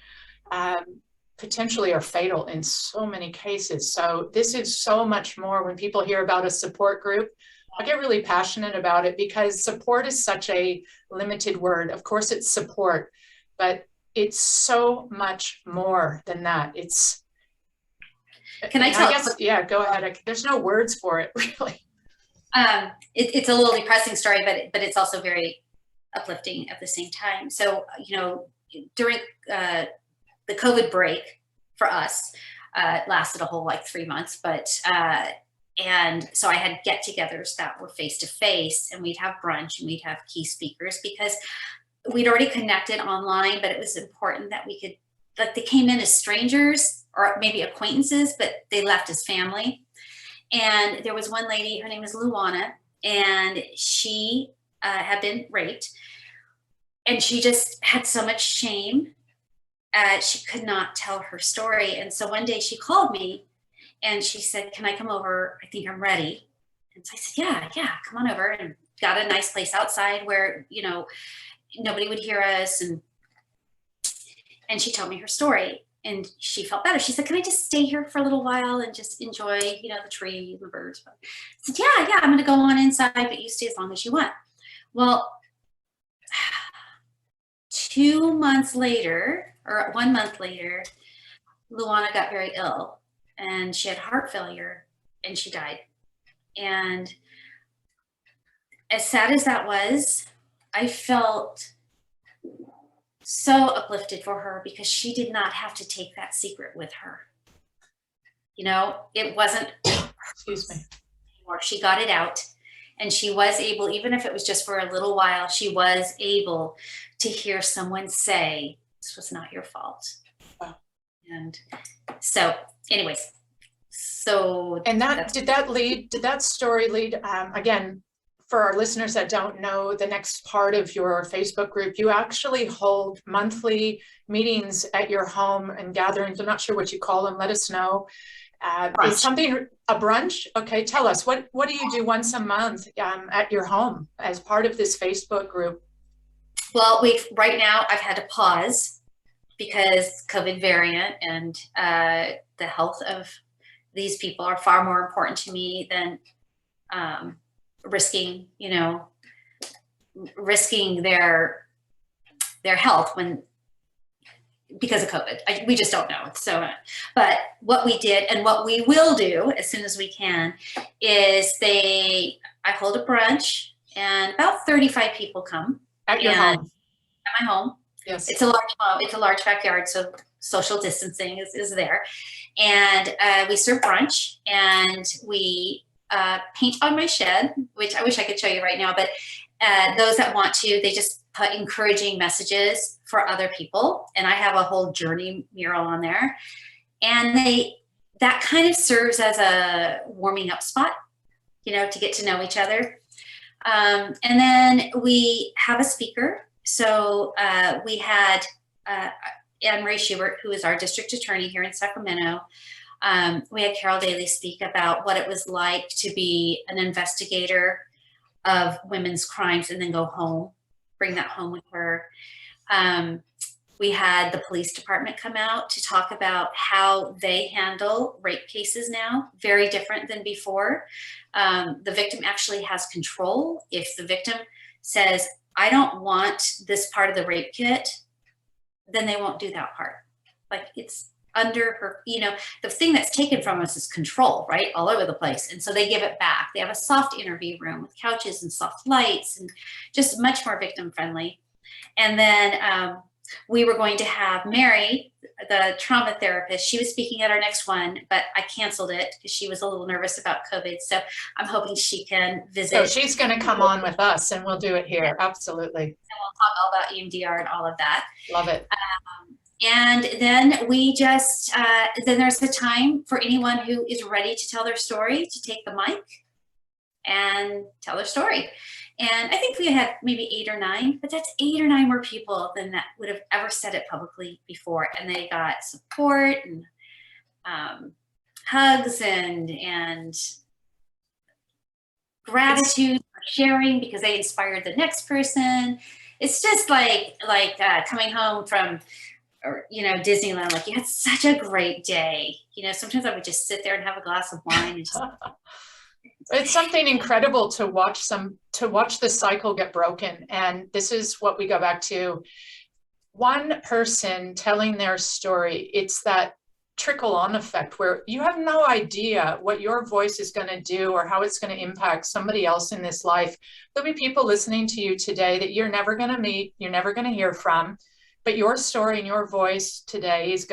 potentially are fatal in so many cases. So this is so much more. When people hear about a support group, I get really passionate about it, because support is such a limited word. Of course it's support, but it's so much more than that. Can I tell? Yeah, go ahead. There's no words for it, really. It's a little depressing story, but it's also very uplifting at the same time. So, during the COVID break for us, it lasted a whole 3 months, but and so I had get-togethers that were face-to-face, and we'd have brunch and we'd have key speakers, because we'd already connected online, but it was important that we could, they came in as strangers or maybe acquaintances, but they left as family. And there was one lady, her name was Luana, and she had been raped, and she just had so much shame. She could not tell her story. And so one day she called me and she said, "Can I come over? I think I'm ready." And so I said, yeah, come on over. And got a nice place outside where, nobody would hear us. And she told me her story. And she felt better. She said, "Can I just stay here for a little while and just enjoy, the tree and the birds?" I said, yeah, I'm going to go on inside, but you stay as long as you want. Well, 2 months later, or 1 month later, Luana got very ill, and she had heart failure, and she died. And as sad as that was, I felt so uplifted for her, because she did not have to take that secret with her. It wasn't Excuse me. anymore. She got it out, and she was able, even if it was just for a little while, she was able to hear someone say, "This was not your fault." Wow. And so anyways, and did that story lead again, for our listeners that don't know, the next part of your Facebook group, you actually hold monthly meetings at your home and gatherings. I'm not sure what you call them. Let us know. It's something, a brunch. Okay, tell us, what do you do once a month at your home as part of this Facebook group? Well, right now I've had to pause because COVID variant and the health of these people are far more important to me than risking their health because of COVID. We just don't know. So, but what we did and what we will do as soon as we can is I hold a brunch, and about 35 people come. At your home? At my home. Yes. It's a large home. It's a large backyard, so social distancing is there. And we serve brunch, and we paint on my shed, which I wish I could show you right now, but those that want to, they just put encouraging messages for other people. And I have a whole journey mural on there. And that kind of serves as a warming up spot, you know, to get to know each other. And then we have a speaker. So we had Anne-Marie Schubert, who is our district attorney here in Sacramento. We had Carol Daly speak about what it was like to be an investigator of women's crimes and then go home, bring that home with her. We had the police department come out to talk about how they handle rape cases now, very different than before. The victim actually has control. If the victim says, I don't want this part of the rape kit, then they won't do that part. Like, it's under her, you know, the thing that's taken from us is control, right? All over the place. And so they give it back. They have a soft interview room with couches and soft lights and just much more victim friendly. And then we were going to have Mary, the trauma therapist. She was speaking at our next one, but I canceled it because she was a little nervous about COVID. So I'm hoping she can visit. So she's going to come on with us and we'll do it here. Yeah. Absolutely. And we'll talk all about EMDR and all of that. Love it. And then we just, then there's a time for anyone who is ready to tell their story to take the mic and tell their story. And I think we had maybe 8 or 9, but that's 8 or 9 more people than that would have ever said it publicly before. And they got support and hugs and gratitude for sharing because they inspired the next person. It's just like coming home from, you know, Disneyland. Like, you had such a great day. You know, sometimes I would just sit there and have a glass of wine and just. It's something incredible to watch the cycle get broken. And this is what we go back to. One person telling their story, it's that trickle on effect where you have no idea what your voice is going to do or how it's going to impact somebody else in this life. There'll be people listening to you today that you're never going to meet, you're never going to hear from, but your story and your voice today is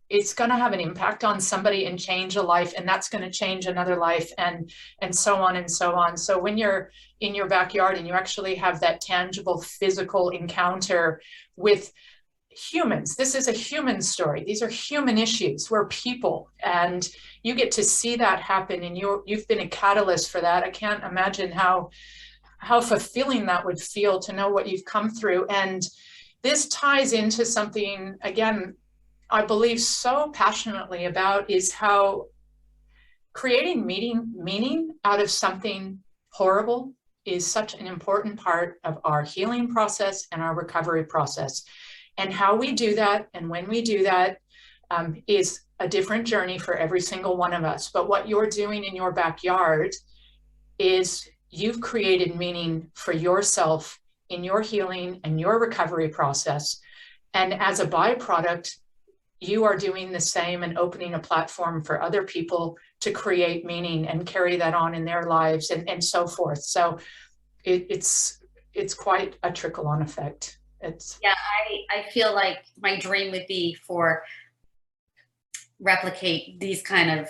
it's going to have an impact on somebody and change a life, and that's going to change another life, and so on and so on. So when you're in your backyard and you actually have that tangible physical encounter with humans, this is a human story. These are human issues. We're people, and you get to see that happen, and you've been a catalyst for that. I can't imagine how fulfilling that would feel to know what you've come through. And this ties into something, again, I believe so passionately about, is how creating meaning out of something horrible is such an important part of our healing process and our recovery process. And how we do that and when we do that is a different journey for every single one of us. But what you're doing in your backyard is you've created meaning for yourself in your healing and your recovery process. And as a byproduct, you are doing the same and opening a platform for other people to create meaning and carry that on in their lives and so forth. So it's quite a trickle-on effect. Yeah, I feel like my dream would be for replicate these kind of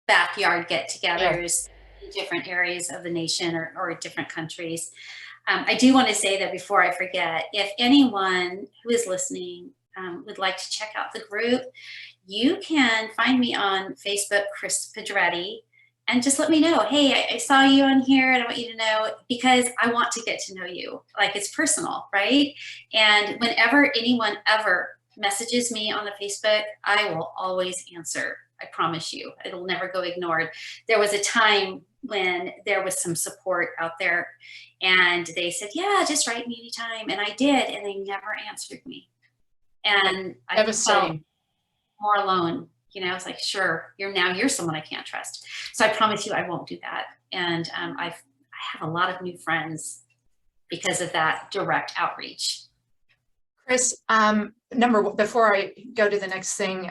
backyard get-togethers in different areas of the nation or different countries. I do want to say that before I forget, if anyone who is listening would like to check out the group, you can find me on Facebook, Kris Pedretti, and just let me know, hey, I saw you on here and I want you to know, because I want to get to know you. Like, it's personal, right? And whenever anyone ever messages me on the Facebook, I will always answer. I promise you, it'll never go ignored. There was a time when there was some support out there and they said, yeah, just write me anytime. And I did, and they never answered me. And I felt more alone. You know, it's like, sure, you're someone I can't trust. So I promise you I won't do that. And I have a lot of new friends because of that direct outreach. Kris, before I go to the next thing,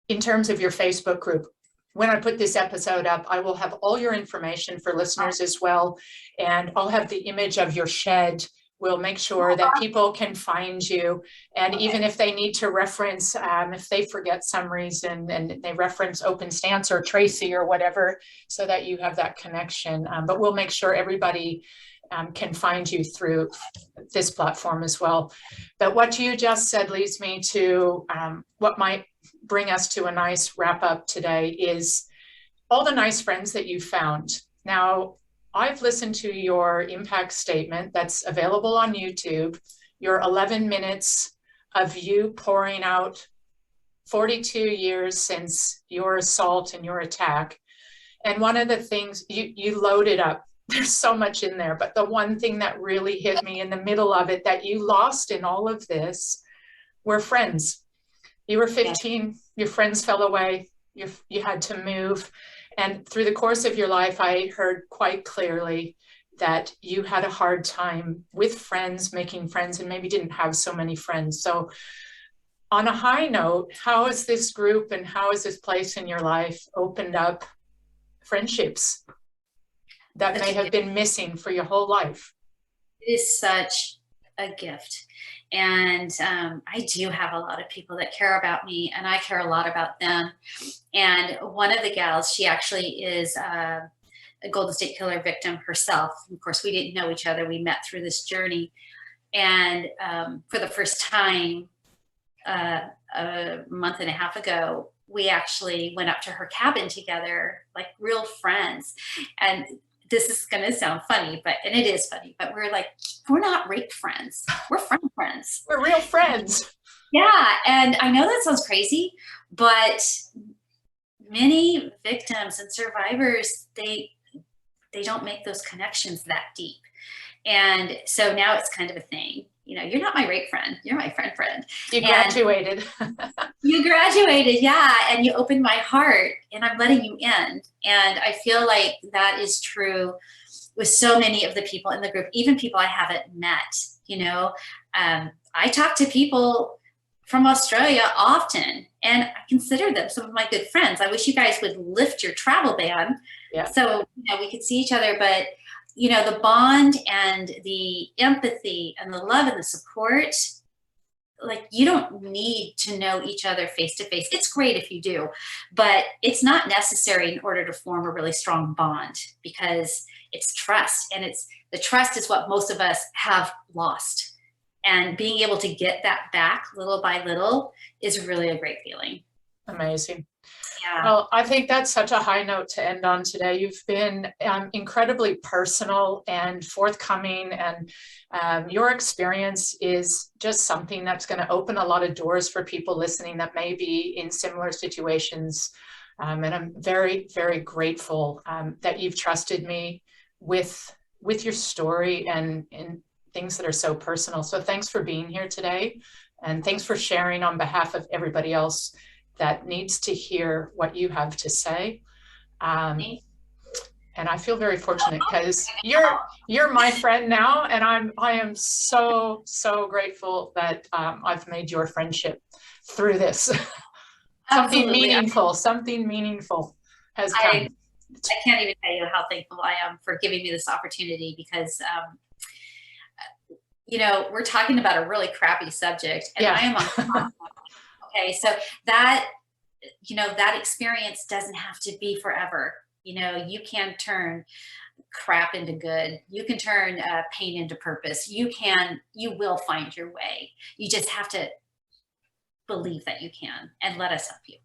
in terms of your Facebook group, when I put this episode up, I will have all your information for listeners as well. And I'll have the image of your shed. We'll make sure that people can find you. And even if they need to reference, if they forget some reason and they reference Open Stance or Tracy or whatever, so that you have that connection. But we'll make sure everybody can find you through this platform as well. But what you just said leads me to what might bring us to a nice wrap up today is all the nice friends that you found. Now, I've listened to your impact statement that's available on YouTube, your 11 minutes of you pouring out 42 years since your assault and your attack. And one of the things you loaded up, there's so much in there, but the one thing that really hit me in the middle of it that you lost in all of this were friends. You were 15, your friends fell away, you had to move. And through the course of your life, I heard quite clearly that you had a hard time with friends, making friends, and maybe didn't have so many friends. So on a high note, how has this group and how has this place in your life opened up friendships that may have been missing for your whole life? It is such a gift. And I do have a lot of people that care about me, and I care a lot about them. And one of the gals, she actually is a Golden State Killer victim herself. Of course, we didn't know each other. We met through this journey. And for the first time, a month and a half ago, we actually went up to her cabin together, like real friends. And this is going to sound funny, and it is funny, but we're like, we're not rape friends. We're friends. We're real friends. Yeah. And I know that sounds crazy, but many victims and survivors, they don't make those connections that deep. And so now it's kind of a thing. You know, you're not my rape friend. You're my friend. You graduated. You graduated, yeah. And you opened my heart, and I'm letting you in. And I feel like that is true with so many of the people in the group, even people I haven't met. You know, I talk to people from Australia often, and I consider them some of my good friends. I wish you guys would lift your travel ban, so we could see each other. But you know, the bond and the empathy and the love and the support, like, you don't need to know each other face to face. It's great if you do, but it's not necessary in order to form a really strong bond, because it's trust, and the trust is what most of us have lost. And being able to get that back little by little is really a great feeling. Amazing. Yeah. Well, I think that's such a high note to end on today. You've been incredibly personal and forthcoming, and your experience is just something that's going to open a lot of doors for people listening that may be in similar situations. And I'm very, very grateful that you've trusted me with your story and things that are so personal. So thanks for being here today, and thanks for sharing on behalf of everybody else that needs to hear what you have to say. And I feel very fortunate because you're my friend now, and I am so grateful that I've made your friendship through this. Something meaningful has come. I can't even tell you how thankful I am for giving me this opportunity, because you know, we're talking about a really crappy subject, and I am on okay, so that, you know, that experience doesn't have to be forever. You know, you can turn crap into good. You can turn pain into purpose. You will find your way. You just have to believe that you can, and let us help you.